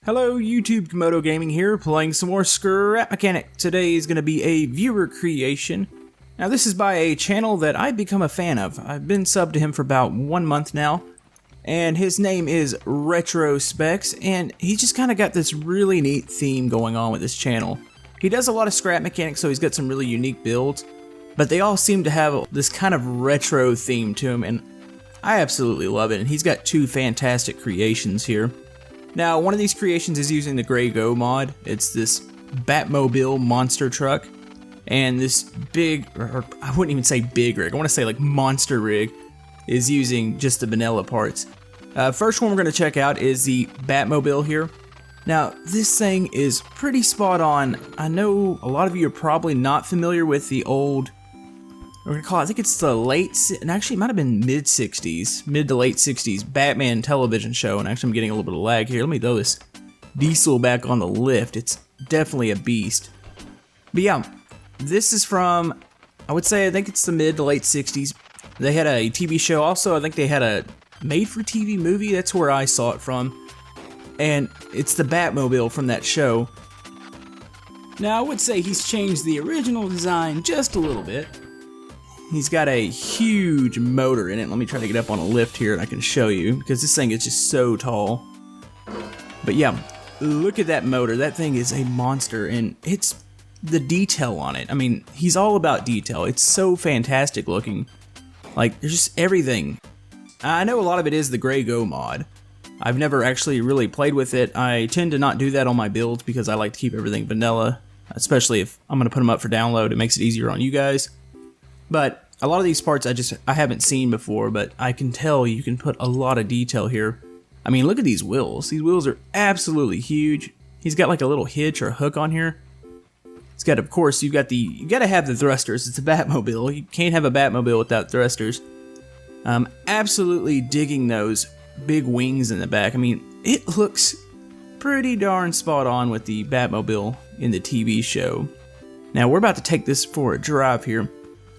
Hello YouTube, Komodo Gaming here, playing some more Scrap Mechanic. Today is going to be a viewer creation. Now this is by a channel that I've become a fan of. I've been subbed to him for about 1 month now. And his name is Retro Specs, and he just kind of got this really neat theme going on with his channel. He does a lot of Scrap Mechanic, so he's got some really unique builds. But they all seem to have this kind of retro theme to them, and I absolutely love it. And he's got two fantastic creations here. Now, one of these creations is using the Gray Go mod. It's this Batmobile monster truck, and this big, or I wouldn't even say big rig, I want to say like monster rig, is using just the vanilla parts. First one we're going to check out is the Batmobile here. Now, this thing is pretty spot on. I know a lot of you are probably not familiar with the old, we're going to call it, I think it's the late, and actually it might have been mid-60s, mid to late 60s Batman television show, and actually I'm getting a little bit of lag here. Let me throw this diesel back on the lift. It's definitely a beast. But yeah, this is from, I would say, I think it's the mid to late 60s. They had a TV show also. I think they had a made-for-TV movie. That's where I saw it from. And it's the Batmobile from that show. Now, I would say he's changed the original design just a little bit. He's got a huge motor in it. Let me try to get up on a lift here and I can show you, because this thing is just so tall. But yeah, look at that motor. That thing is a monster, and it's the detail on it. I mean, he's all about detail. It's so fantastic looking. Like, there's just everything. I know a lot of it is the Gray Go mod. I've never actually really played with it. I tend to not do that on my builds because I like to keep everything vanilla, especially if I'm going to put them up for download. It makes it easier on you guys. But a lot of these parts I haven't seen before, but I can tell you can put a lot of detail here. I mean, look at these wheels. These wheels are absolutely huge. He's got like a little hitch or hook on here. It's got, of course, you got to have the thrusters. It's a Batmobile. You can't have a Batmobile without thrusters. Absolutely digging those big wings in the back. I mean, it looks pretty darn spot on with the Batmobile in the TV show. Now, we're about to take this for a drive here.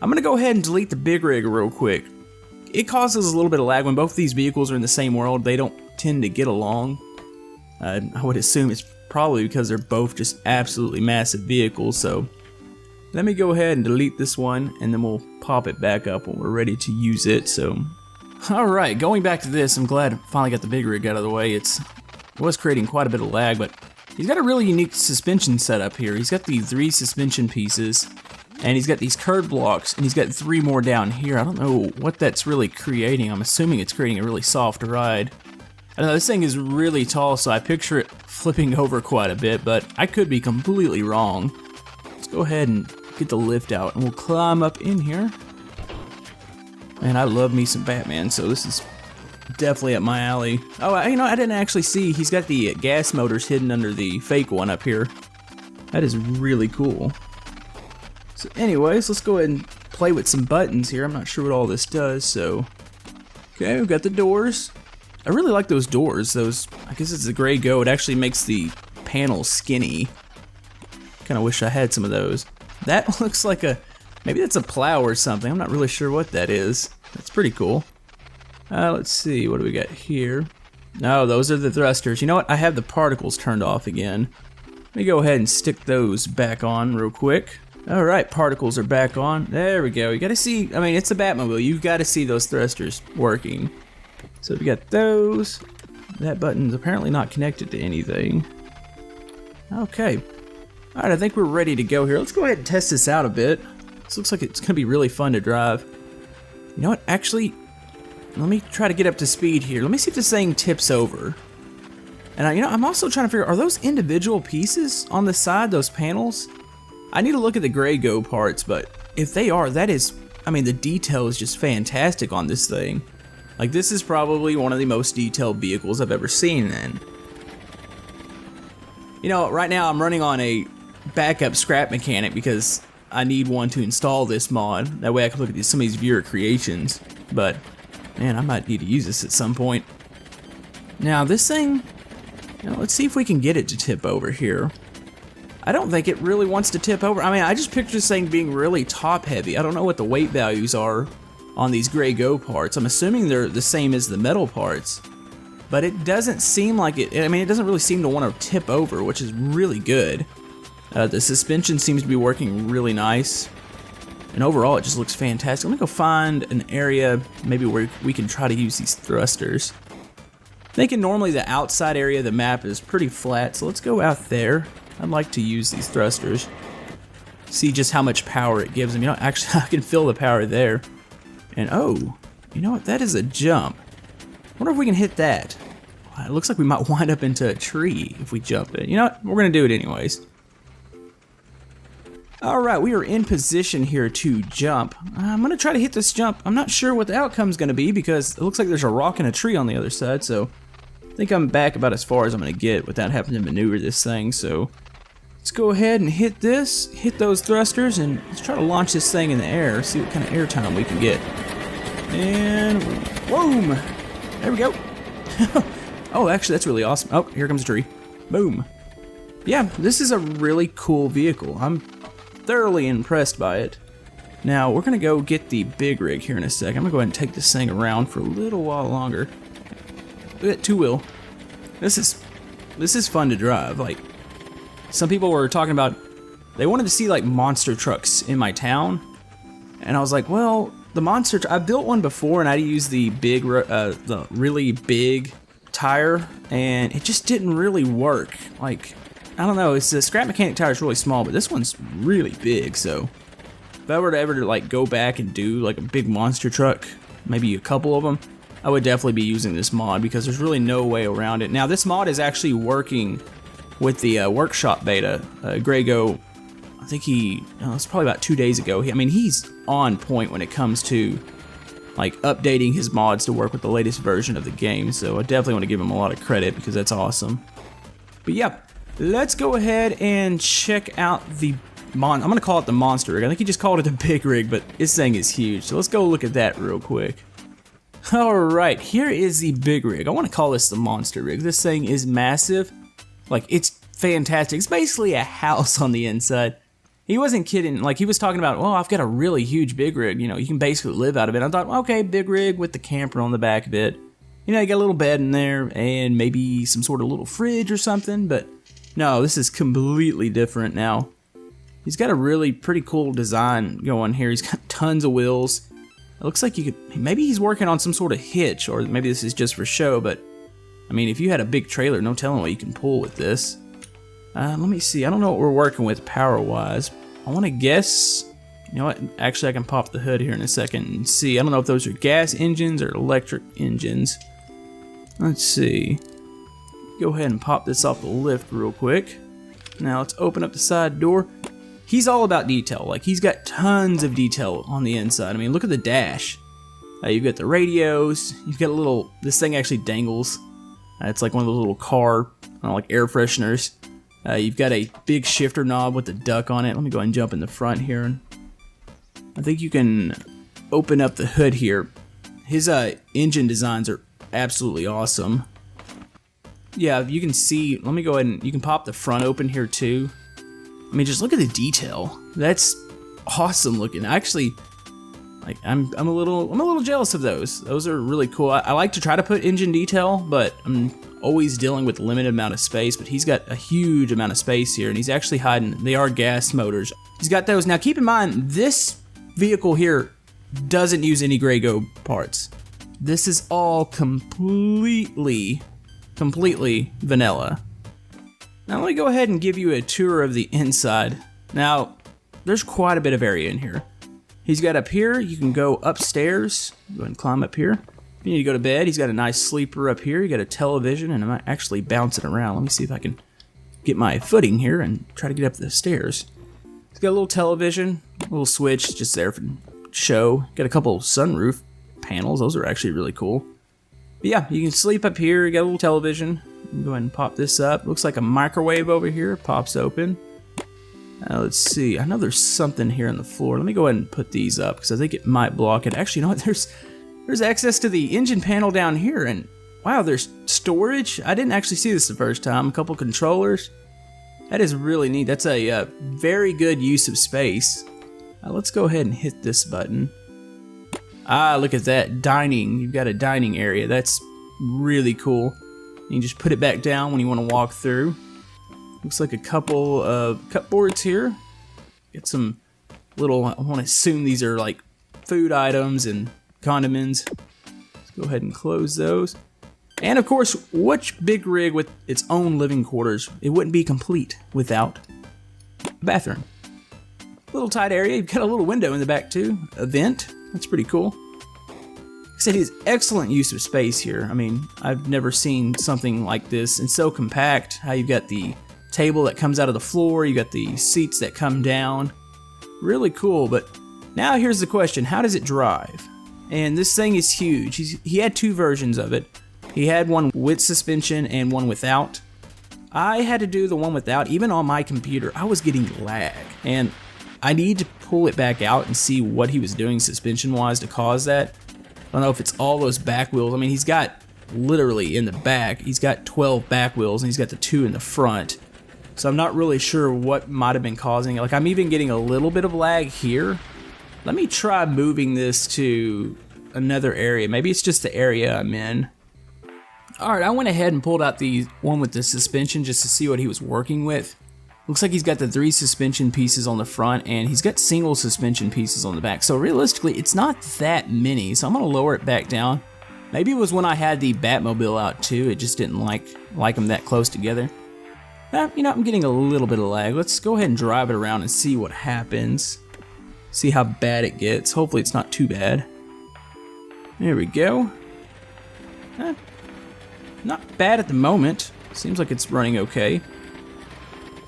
I'm going to go ahead and delete the big rig real quick. It causes a little bit of lag when both these vehicles are in the same world. They don't tend to get along. I would assume it's probably because they're both just absolutely massive vehicles. So let me go ahead and delete this one, and then we'll pop it back up when we're ready to use it. So, alright, going back to this, I'm glad I finally got the big rig out of the way. It was creating quite a bit of lag, but he's got a really unique suspension setup here. He's got the 3 suspension pieces, and he's got these curved blocks, and he's got 3 more down here. I don't know what that's really creating. I'm assuming it's creating a really soft ride. I don't know, this thing is really tall, so I picture it flipping over quite a bit, but I could be completely wrong. Let's go ahead and get the lift out, and we'll climb up in here. Man, I love me some Batman, so this is definitely up my alley. Oh, you know, I didn't actually see he's got the gas motors hidden under the fake one up here. That is really cool. So anyways, let's go ahead and play with some buttons here. I'm not sure what all this does, so. Okay, we've got the doors. I really like those doors. I guess it's the Gray Go. It actually makes the panels skinny. Kinda wish I had some of those. That looks like maybe that's a plow or something. I'm not really sure what that is. That's pretty cool. Let's see, what do we got here? No, those are the thrusters. You know what? I have the particles turned off again. Let me go ahead and stick those back on real quick. Alright, particles are back on. There we go. You gotta see, I mean, it's a Batmobile. You've gotta see those thrusters working. So we got those. That button's apparently not connected to anything. Okay. Alright, I think we're ready to go here. Let's go ahead and test this out a bit. This looks like it's gonna be really fun to drive. You know what? Actually, let me try to get up to speed here. Let me see if this thing tips over. And you know, I'm also trying to figure, are those individual pieces on the side, those panels? I need to look at the Gray Go parts, but if they are, that is, I mean, the detail is just fantastic on this thing. Like, this is probably one of the most detailed vehicles I've ever seen, and you know, right now I'm running on a backup Scrap Mechanic because I need one to install this mod. That way I can look at some of these viewer creations. But man, I might need to use this at some point. Now this thing, you know, let's see if we can get it to tip over here. I don't think it really wants to tip over. I mean, I just picture this thing being really top heavy. I don't know what the weight values are on these Gray Go parts. I'm assuming they're the same as the metal parts. but it doesn't seem like it. I mean, it doesn't really seem to want to tip over, which is really good. The suspension seems to be working really nice. And overall, it just looks fantastic. Let me go find an area maybe where we can try to use these thrusters. Thinking normally the outside area of the map is pretty flat, so let's go out there. I'd like to use these thrusters. See just how much power it gives them. You know, actually, I can feel the power there. And oh, you know what? That is a jump. Wonder if we can hit that. It looks like we might wind up into a tree if we jump it. You know what? We're gonna do it anyways. Alright, we are in position here to jump. I'm going to try to hit this jump. I'm not sure what the outcome's going to be because it looks like there's a rock and a tree on the other side, so I think I'm back about as far as I'm going to get without having to maneuver this thing. So let's go ahead and hit this, hit those thrusters, and let's try to launch this thing in the air, see what kind of air time we can get. And boom! There we go. Oh, actually, that's really awesome. Oh, here comes a tree. Boom. Yeah, this is a really cool vehicle. I'm thoroughly impressed by it. Now we're gonna go get the big rig here in a sec. I'm gonna go ahead and take this thing around for a little while longer. Look at that two-wheel. This is fun to drive. Like, some people were talking about they wanted to see like monster trucks in my town, and I was like, well, the monster I built one before and I used the big the really big tire and it just didn't really work. Like, I don't know, it's the Scrap Mechanic tire is really small, but this one's really big, so if I were to ever like go back and do like a big monster truck, maybe a couple of them, I would definitely be using this mod because there's really no way around it. Now this mod is actually working with the workshop beta. Grego, I think it's probably about 2 days ago. I mean, he's on point when it comes to like updating his mods to work with the latest version of the game, so I definitely want to give him a lot of credit because that's awesome. But yeah. Let's go ahead and check out the I'm gonna call it the monster rig. I think he just called it the big rig, but this thing is huge. So let's go look at that real quick. Alright, here is the big rig. I want to call this the monster rig. This thing is massive. Like, it's fantastic. It's basically a house on the inside. He wasn't kidding. Like, he was talking about, well, I've got a really huge big rig. You know, you can basically live out of it. I thought, okay, big rig with the camper on the back of it. You know, you got a little bed in there and maybe some sort of little fridge or something, but no, this is completely different now. He's got a really pretty cool design going here. He's got tons of wheels. It looks like you could, maybe he's working on some sort of hitch, or maybe this is just for show, but I mean, if you had a big trailer, no telling what you can pull with this. Let me see, I don't know what we're working with power-wise. I want to guess, you know what, actually I can pop the hood here in a second and see. I don't know if those are gas engines or electric engines. Let's see. Go ahead and pop this off the lift real quick. Now let's open up the side door. He's all about detail. Like, he's got tons of detail on the inside. I mean, look at the dash. You've got the radios. You've got a little, this thing actually dangles. It's like one of those little car, like air fresheners. You've got a big shifter knob with a duck on it. Let me go ahead and jump in the front here. I think you can open up the hood here. His engine designs are absolutely awesome. Yeah, you can see, let me go ahead and, you can pop the front open here too. I mean, just look at the detail. That's awesome looking. Actually, like, I'm a little jealous of those. Those are really cool. I like to try to put engine detail, but I'm always dealing with a limited amount of space, but he's got a huge amount of space here, and he's actually hiding, they are gas motors. He's got those. Now keep in mind, this vehicle here doesn't use any Grego parts. This is all completely vanilla. Now let me go ahead and give you a tour of the inside. Now, there's quite a bit of area in here. He's got up here, you can go upstairs, go ahead and climb up here. If you need to go to bed, he's got a nice sleeper up here, you got a television, and I'm actually bouncing around. Let me see if I can get my footing here and try to get up the stairs. He's got a little television, a little switch just there for show. Got a couple sunroof panels, those are actually really cool. But yeah, you can sleep up here, you got a little television. You can go ahead and pop this up. Looks like a microwave over here, pops open. Let's see, I know there's something here on the floor. Let me go ahead and put these up because I think it might block it. Actually, you know what, there's access to the engine panel down here, and wow, there's storage. I didn't actually see this the first time. A couple controllers. That is really neat. That's a very good use of space. Let's go ahead and hit this button. Ah, look at that, dining. You've got a dining area. That's really cool. You can just put it back down when you want to walk through. Looks like a couple of cupboards here. Get some little, I want to assume these are like food items and condiments. Let's go ahead and close those. And of course, which big rig with its own living quarters, it wouldn't be complete without a bathroom. Little tight area, you've got a little window in the back too, a vent, that's pretty cool. Like I said, it's excellent use of space here. I mean, I've never seen something like this and so compact. How you've got the table that comes out of the floor, you got the seats that come down. Really cool, but now here's the question, how does it drive? And this thing is huge. He had two versions of it. He had one with suspension and one without. I had to do the one without. Even on my computer, I was getting lag. And I need to pull it back out and see what he was doing suspension-wise to cause that. I don't know if it's all those back wheels. I mean, he's got literally in the back, he's got 12 back wheels and he's got the 2 in the front. So I'm not really sure what might have been causing it. Like, I'm even getting a little bit of lag here. Let me try moving this to another area. Maybe it's just the area I'm in. Alright, I went ahead and pulled out the one with the suspension just to see what he was working with. Looks like he's got the 3 suspension pieces on the front and he's got single suspension pieces on the back. So realistically, it's not that many. So I'm going to lower it back down. Maybe it was when I had the Batmobile out too. It just didn't like them that close together. You know, I'm getting a little bit of lag. Let's go ahead and drive it around and see what happens. See how bad it gets. Hopefully it's not too bad. There we go. Not bad at the moment. Seems like it's running okay.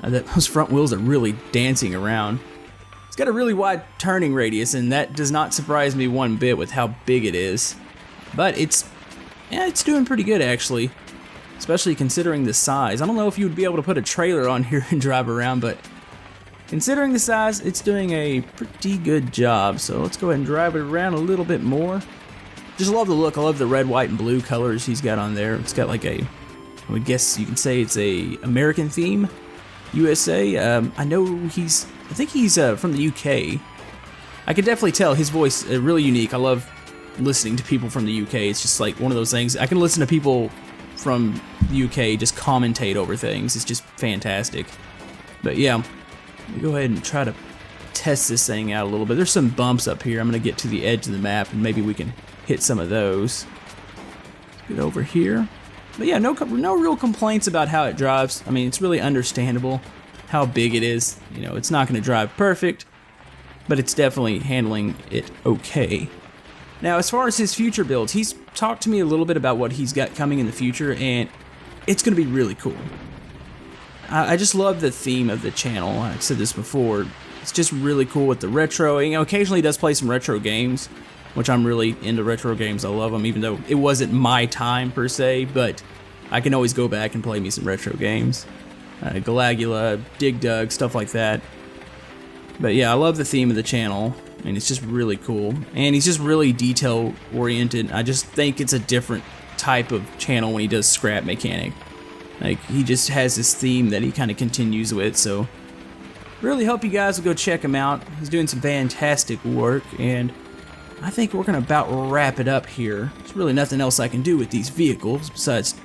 Those front wheels are really dancing around. It's got a really wide turning radius, and that does not surprise me one bit with how big it is. But it's doing pretty good actually, especially considering the size. I don't know if you would be able to put a trailer on here and drive around, but considering the size, it's doing a pretty good job. So let's go ahead and drive it around a little bit more. Just love the look. I love the red, white, and blue colors he's got on there. It's got like I would guess you can say it's a American theme, USA. I think he's from the UK. I can definitely tell his voice is really unique. I love listening to people from the UK. It's just like one of those things. I can listen to people from the UK just commentate over things. It's just fantastic. But yeah, let me go ahead and try to test this thing out a little bit. There's some bumps up here. I'm going to get to the edge of the map and maybe we can hit some of those. Let's get over here. But yeah, no real complaints about how it drives. I mean, it's really understandable how big it is. You know, it's not going to drive perfect, but it's definitely handling it okay. Now, as far as his future builds, he's talked to me a little bit about what he's got coming in the future, and it's going to be really cool. I just love the theme of the channel. I've said this before. It's just really cool with the retro. You know, occasionally he does play some retro games, which I'm really into retro games. I love them, even though it wasn't my time per se, but I can always go back and play me some retro games. Galagula, Dig Dug, stuff like that. But yeah, I love the theme of the channel. I mean, it's just really cool. And he's just really detail-oriented. I just think it's a different type of channel when he does scrap mechanic. Like, he just has this theme that he kind of continues with, so really hope you guys will go check him out. He's doing some fantastic work, and I think we're going to about wrap it up here. There's really nothing else I can do with these vehicles besides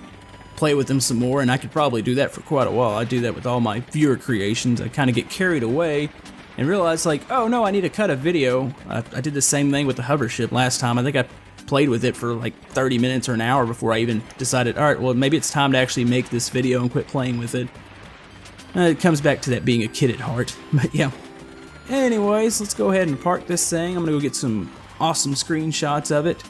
play with them some more, and I could probably do that for quite a while. I do that with all my viewer creations. I kind of get carried away and realize, like, oh no, I need to cut a video. I did the same thing with the hover ship last time. I think I played with it for like 30 minutes or an hour before I even decided, alright, well maybe it's time to actually make this video and quit playing with it. It comes back to that being a kid at heart. But yeah. Anyways, let's go ahead and park this thing. I'm going to go get some awesome screenshots of it.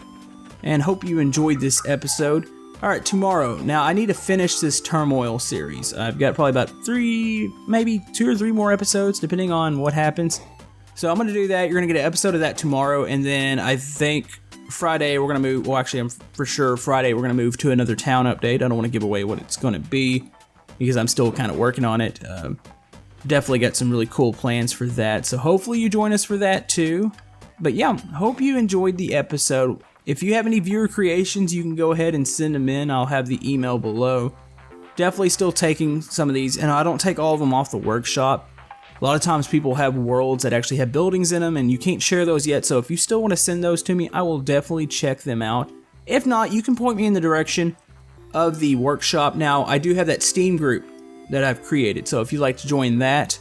And hope you enjoyed this episode. Alright, tomorrow. Now, I need to finish this Turmoil series. I've got probably about 2 or 3 more episodes, depending on what happens. So I'm going to do that. You're going to get an episode of that tomorrow. And then I think Friday we're going to move. Well, actually, I'm for sure Friday we're going to move to another town update. I don't want to give away what it's going to be because I'm still kind of working on it. Definitely got some really cool plans for that. So hopefully you join us for that too. But yeah, hope you enjoyed the episode. If you have any viewer creations, you can go ahead and send them in. I'll have the email below. Definitely still taking some of these, and I don't take all of them off the workshop. A lot of times people have worlds that actually have buildings in them, and you can't share those yet, so if you still want to send those to me, I will definitely check them out. If not, you can point me in the direction. of the workshop. Now, I do have that Steam group that I've created, so if you'd like to join that,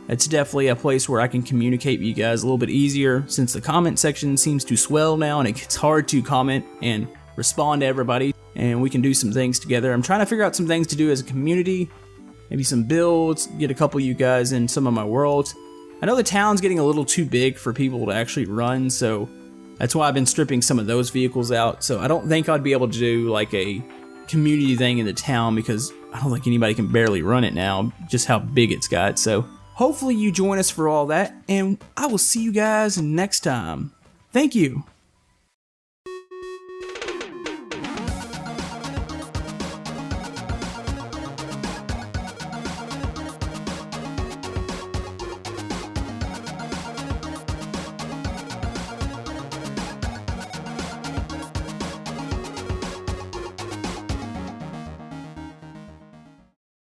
it's definitely a place where I can communicate with you guys a little bit easier, since the comment section seems to swell now and it gets hard to comment and respond to everybody, and we can do some things together. I'm trying to figure out some things to do as a community, maybe some builds, get a couple of you guys in some of my worlds. I know the town's getting a little too big for people to actually run, so that's why I've been stripping some of those vehicles out. So I don't think I'd be able to do like a community thing in the town, because I don't think anybody can barely run it now, just how big it's got. So hopefully you join us for all that, and I will see you guys next time. Thank you.